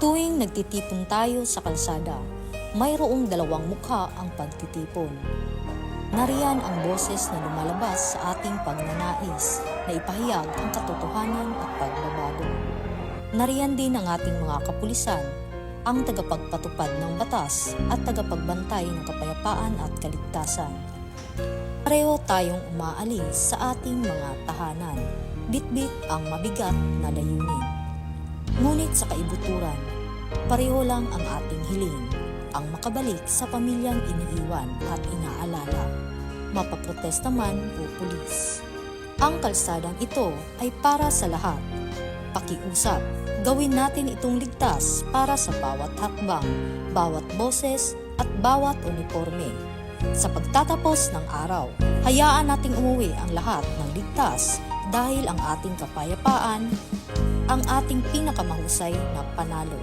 Tuwing nagtitipon tayo sa kalsada, mayroong dalawang mukha ang pagtitipon. Nariyan ang boses na lumalabas sa ating pagnanais na ipahayag ang katotohanan at pagbabago. Nariyan din ang ating mga kapulisan, ang tagapagpatupad ng batas at tagapagbantay ng kapayapaan at kaligtasan. Pareho tayong umaalis sa ating mga tahanan, bitbit ang mabigat na layunin. Ngunit sa kaibuturan, pareho lang ang ating hiling, ang makabalik sa pamilyang iniiwan at inaalala, mapaprotesta man o pulis. Ang kalsadang ito ay para sa lahat. Pakiusap, gawin natin itong ligtas para sa bawat hakbang, bawat boses at bawat uniforme. Sa pagtatapos ng araw, hayaan nating umuwi ang lahat ng ligtas dahil ang ating kapayapaan ang ating pinakamahusay na panalo.